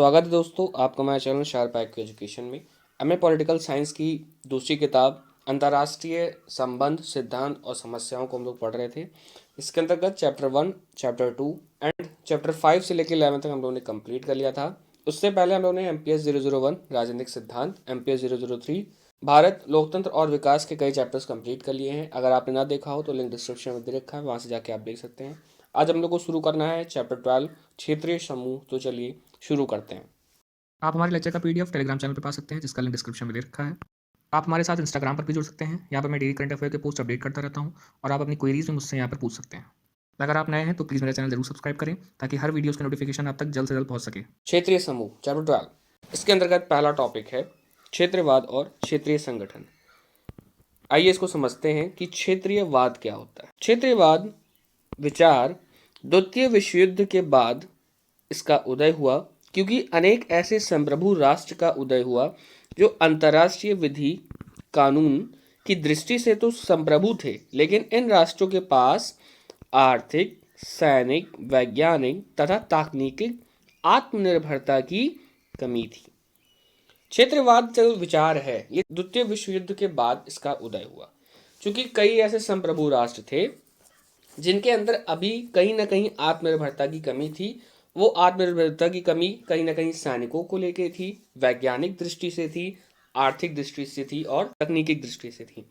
स्वागत है दोस्तों आपका हमारे चैनल शार्प IQ एजुकेशन में। हमें पॉलिटिकल साइंस की दूसरी किताब अंतर्राष्ट्रीय संबंध सिद्धांत और समस्याओं को हम लोग पढ़ रहे थे। इसके अंतर्गत चैप्टर 1, चैप्टर 2 एंड चैप्टर 5 से लेकर 11 तक हम लोगों ने कंप्लीट कर लिया था। उससे पहले हम लोगों ने MPS 001 राजनीतिक सिद्धांत, MPS 003 भारत लोकतंत्र और विकास के कई चैप्टर्स कंप्लीट कर लिए हैं। अगर आपने ना देखा हो तो लिंक डिस्क्रिप्शन में दे रखा है, वहाँ से जाके आप देख सकते हैं। आज हम लोग को शुरू करना है चैप्टर 12 क्षेत्रीय समूह। तो चलिए शुरू करते हैं। आप हमारे लेक्चर का PDF टेलीग्राम चैनल पर पा सकते हैं, जिसका लिंक डिस्क्रिप्शन में दे रखा है। आप हमारे साथ इंस्टाग्राम पर भी जुड़ सकते हैं। यहाँ पर मैं डेली करंट अफेयर के पोस्ट अपडेट करता रहता हूँ और आप अपनी क्वेरीज में मुझसे यहाँ पर पूछ सकते हैं। अगर आप नए हैं तो प्लीज़ मेरा चैनल जरूर सब्सक्राइब करें, ताकि हर वीडियोस की नोटिफिकेशन आप तक जल्द से जल्द पहुँच सके। क्षेत्रीय समूह चैप्टर 12, इसके अंतर्गत पहला टॉपिक है क्षेत्रवाद और क्षेत्रीय संगठन। आइए इसको समझते हैं कि क्षेत्रीयवाद क्या होता है। क्षेत्रीयवाद विचार द्वितीय विश्व युद्ध के बाद इसका उदय हुआ, क्योंकि अनेक ऐसे संप्रभु राष्ट्र का उदय हुआ जो अंतर्राष्ट्रीय विधि कानून की दृष्टि से तो संप्रभु थे, लेकिन इन राष्ट्रों के पास आर्थिक, सैनिक, वैज्ञानिक तथा तकनीकी आत्मनिर्भरता की कमी थी। क्षेत्रवाद जो विचार है ये द्वितीय विश्व युद्ध के बाद इसका उदय हुआ, क्योंकि कई ऐसे संप्रभु राष्ट्र थे जिनके अंदर अभी कहीं ना कहीं आत्मनिर्भरता की कमी थी। वो आत्मनिर्भरता की कमी कहीं ना कहीं सैनिकों को लेके थी, वैज्ञानिक दृष्टि से थी, आर्थिक दृष्टि से थी और तकनीकी दृष्टि से थी।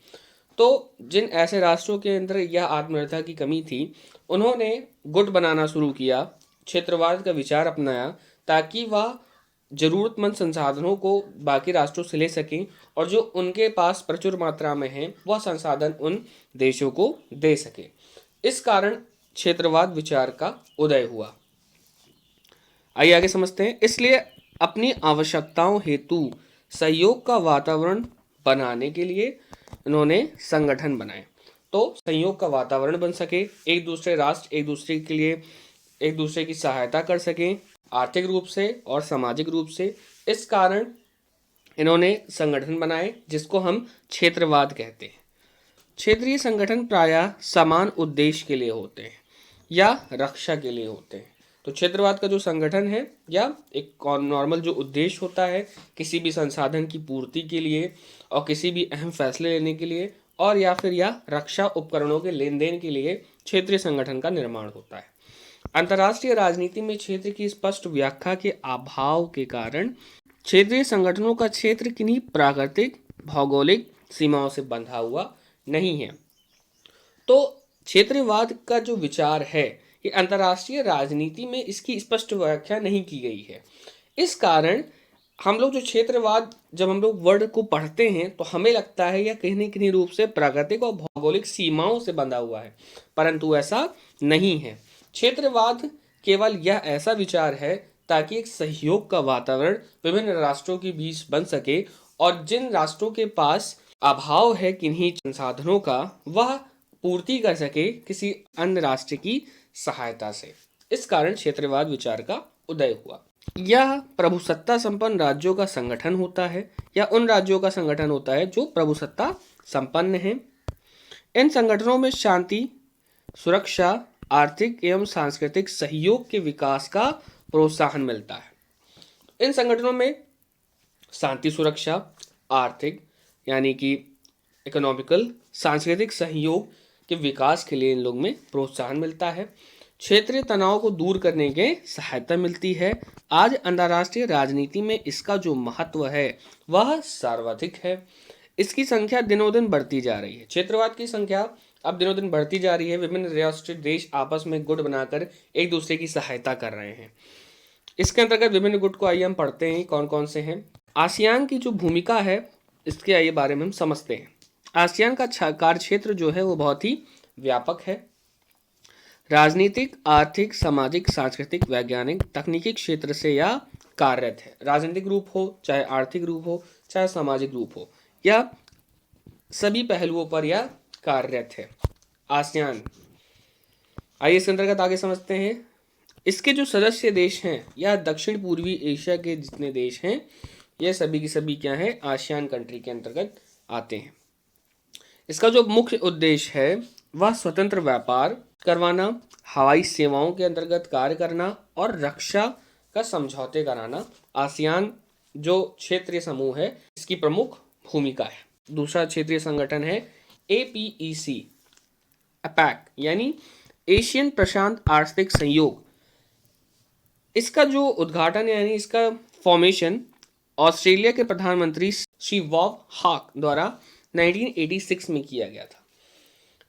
तो जिन ऐसे राष्ट्रों के अंदर यह आत्मनिर्भरता की कमी थी, उन्होंने गुट बनाना शुरू किया, क्षेत्रवाद का विचार अपनाया, ताकि वह जरूरतमंद संसाधनों को बाकी राष्ट्रों से ले सकें और जो उनके पास प्रचुर मात्रा में है वह संसाधन उन देशों को दे सके। इस कारण क्षेत्रवाद विचार का उदय हुआ। आइए आगे समझते हैं। इसलिए अपनी आवश्यकताओं हेतु सहयोग का वातावरण बनाने के लिए इन्होंने संगठन बनाए, तो सहयोग का वातावरण बन सके, एक दूसरे राष्ट्र एक दूसरे के लिए एक दूसरे की सहायता कर सकें आर्थिक रूप से और सामाजिक रूप से। इस कारण इन्होंने संगठन बनाए जिसको हम क्षेत्रवाद कहते हैं। क्षेत्रीय संगठन प्रायः समान उद्देश्य के लिए होते हैं या रक्षा के लिए होते हैं। तो क्षेत्रवाद का जो संगठन है या एक नॉर्मल जो उद्देश्य होता है किसी भी संसाधन की पूर्ति के लिए और किसी भी अहम फैसले लेने के लिए, और या फिर या रक्षा उपकरणों के लेन देन के लिए क्षेत्रीय संगठन का निर्माण होता है। अंतर्राष्ट्रीय राजनीति में क्षेत्र की स्पष्ट व्याख्या के अभाव के कारण क्षेत्रीय संगठनों का क्षेत्र किन्हीं प्राकृतिक भौगोलिक सीमाओं से बंधा हुआ नहीं है। तो क्षेत्रवाद का जो विचार है ये अंतर्राष्ट्रीय राजनीति में इसकी स्पष्ट व्याख्या नहीं की गई है। इस कारण हम लोग जो क्षेत्रवाद जब हम लोग वर्ड को पढ़ते हैं तो हमें लगता है यह कहीं न कहीं रूप से प्राकृतिक और भौगोलिक सीमाओं से बंधा हुआ है, परंतु ऐसा नहीं है। क्षेत्रवाद केवल यह ऐसा विचार है ताकि एक सहयोग का वातावरण विभिन्न राष्ट्रों के बीच बन सके और जिन राष्ट्रों के पास अभाव है किन्हीं संसाधनों का वह पूर्ति कर सके किसी अन्य राष्ट्र की सहायता से। इस कारण क्षेत्रवाद विचार का उदय हुआ। यह प्रभुसत्ता संपन्न राज्यों का संगठन होता है या उन राज्यों का संगठन होता है जो प्रभुसत्ता संपन्न हैं। इन संगठनों में शांति, सुरक्षा, आर्थिक एवं सांस्कृतिक सहयोग के विकास का प्रोत्साहन मिलता है। इन संगठनों में शांति, सुरक्षा, आर्थिक यानी कि इकोनॉमिकल, सांस्कृतिक सहयोग के विकास के लिए इन लोग में प्रोत्साहन मिलता है। क्षेत्रीय तनाव को दूर करने के सहायता मिलती है। आज अंतर्राष्ट्रीय राजनीति में इसका जो महत्व है वह सर्वाधिक है। इसकी संख्या दिनों दिन बढ़ती जा रही है। क्षेत्रवाद की संख्या अब दिनों दिन बढ़ती जा रही है। विभिन्न राष्ट्रीय देश आपस में गुट बनाकर एक दूसरे की सहायता कर रहे हैं। इसके अंतर्गत विभिन्न गुट को आइए हम पढ़ते हैं कौन कौन से हैं। आसियान की जो भूमिका है इसके आइए बारे में हम समझते हैं। आसियान का कार्य क्षेत्र जो है वो बहुत ही व्यापक है। राजनीतिक, आर्थिक, सामाजिक, सांस्कृतिक, वैज्ञानिक, तकनीकी क्षेत्र से यह कार्यरत है। राजनीतिक रूप हो, चाहे आर्थिक रूप हो, चाहे सामाजिक रूप हो, यह सभी पहलुओं पर यह कार्यरत है। आसियान, आइए इस अंतर्गत आगे समझते हैं। इसके जो सदस्य देश हैं यह दक्षिण पूर्वी एशिया के जितने देश हैं यह सभी की सभी क्या है, आसियान कंट्री के अंतर्गत आते हैं। इसका जो मुख्य उद्देश्य है वह स्वतंत्र व्यापार करवाना, हवाई सेवाओं के अंतर्गत कार्य करना और रक्षा का समझौते कराना आसियान जो क्षेत्रीय समूह है इसकी प्रमुख भूमिका है। दूसरा क्षेत्रीय संगठन है APEC, अपैक यानी एशियन प्रशांत आर्थिक सहयोग। इसका जो उद्घाटन यानी इसका फॉर्मेशन ऑस्ट्रेलिया के प्रधानमंत्री श्री बॉब हॉक द्वारा 1986 में किया गया था।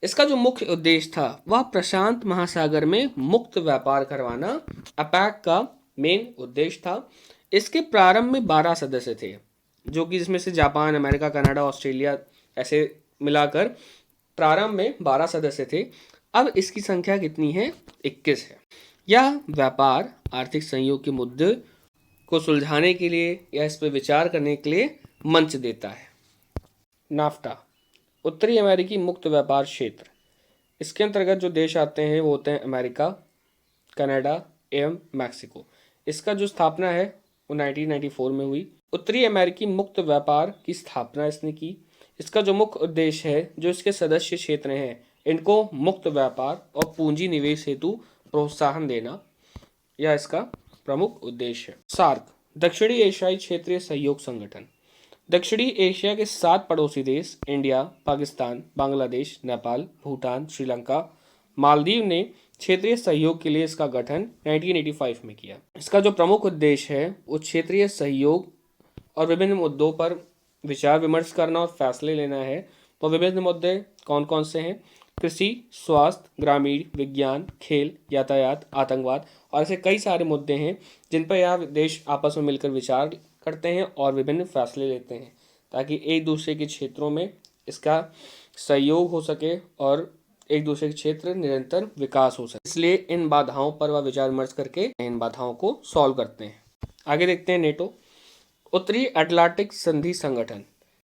इसका जो मुख्य उद्देश्य था वह प्रशांत महासागर में मुक्त व्यापार करवाना अपैक का मेन उद्देश्य था। इसके प्रारंभ में 12 सदस्य थे, जो कि जिसमें से जापान, अमेरिका, कनाडा, ऑस्ट्रेलिया ऐसे मिलाकर प्रारंभ में 12 सदस्य थे। अब इसकी संख्या कितनी है? 21 है। यह व्यापार आर्थिक सहयोग के मुद्दे को सुलझाने के लिए या इस पर विचार करने के लिए मंच देता है। नाफ्टा, उत्तरी अमेरिकी मुक्त व्यापार क्षेत्र। इसके अंतर्गत जो देश आते हैं वो होते हैं अमेरिका, कनाडा एवं मैक्सिको। इसका जो स्थापना है वो 1994 में हुई। उत्तरी अमेरिकी मुक्त व्यापार की स्थापना इसने की। इसका जो मुख्य उद्देश्य है, जो इसके सदस्य क्षेत्र हैं, इनको मुक्त व्यापार और पूंजी निवेश हेतु प्रोत्साहन देना, यह इसका प्रमुख उद्देश्य है। सार्क, दक्षिणी एशियाई क्षेत्रीय सहयोग संगठन। दक्षिणी एशिया के 7 पड़ोसी देश इंडिया, पाकिस्तान, बांग्लादेश, नेपाल, भूटान, श्रीलंका, मालदीव ने क्षेत्रीय सहयोग के लिए इसका गठन 1985 में किया। इसका जो प्रमुख उद्देश्य है वो क्षेत्रीय सहयोग और विभिन्न मुद्दों पर विचार विमर्श करना और फैसले लेना है। तो विभिन्न मुद्दे कौन कौन से हैं? कृषि, स्वास्थ्य, ग्रामीण, विज्ञान, खेल, यातायात, आतंकवाद और ऐसे कई सारे मुद्दे हैं जिन पर यह देश आपस में मिलकर विचार करते हैं और विभिन्न फैसले लेते हैं, ताकि एक दूसरे के क्षेत्रों में इसका सहयोग हो सके और एक दूसरे के क्षेत्र निरंतर विकास हो सके। इसलिए इन बाधाओं पर वह विचार विमर्श करके इन बाधाओं को सॉल्व करते हैं। आगे देखते हैं नेटो, उत्तरी अटलांटिक संधि संगठन।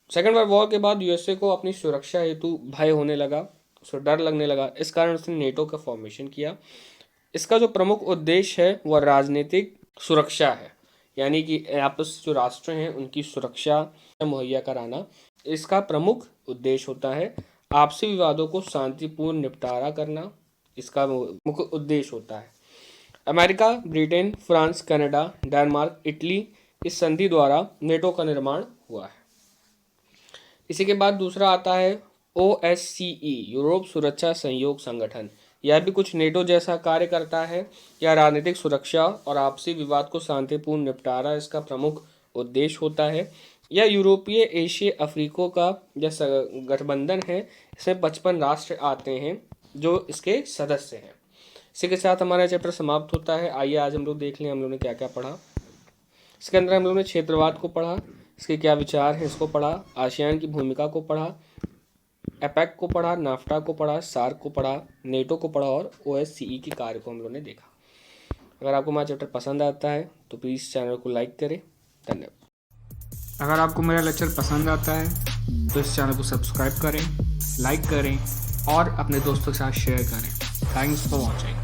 सेकेंड वर्ल्ड वॉर के बाद यूएसए को अपनी सुरक्षा हेतु भय होने लगा, उसको डर लगने लगा। इस कारण उसने नेटो का फॉर्मेशन किया। इसका जो प्रमुख उद्देश्य है वह राजनीतिक सुरक्षा है, यानी कि आपस जो राष्ट्र हैं उनकी सुरक्षा मुहैया कराना इसका प्रमुख उद्देश्य होता है। आपसी विवादों को शांतिपूर्ण निपटारा करना इसका मुख्य उद्देश्य होता है। America, Britain, France, Canada, Denmark, Italy इस संधि द्वारा नेटो का निर्माण हुआ है। इसी के बाद दूसरा आता है OSCE, यूरोप सुरक्षा सहयोग संगठन। यह भी कुछ नेटो जैसा कार्य करता है। यह राजनीतिक सुरक्षा और आपसी विवाद को शांतिपूर्ण निपटारा इसका प्रमुख उद्देश्य होता है। यह यूरोपीय, एशियाई, अफ्रीका का जैसा गठबंधन है। इसमें 55 राष्ट्र आते हैं जो इसके सदस्य हैं। इसी के साथ हमारा चैप्टर समाप्त होता है। आइए आज हम लोग देख लें हम लोगों ने क्या क्या पढ़ा। इसके अंदर हम लोगों ने क्षेत्रवाद को पढ़ा, इसके क्या विचार हैं इसको पढ़ा, आसियान की भूमिका को पढ़ा, अपैक को पढ़ा, नाफ्टा को पढ़ा, सार्क को पढ़ा, नेटो को पढ़ा और OSCE के कार्य को हम लोगों ने देखा। अगर आपको हमारा चैप्टर पसंद आता है तो प्लीज़ चैनल को लाइक करें। धन्यवाद। अगर आपको मेरा लेक्चर पसंद आता है तो इस चैनल को सब्सक्राइब करें, लाइक करें और अपने दोस्तों के साथ शेयर करें। Thanks for watching.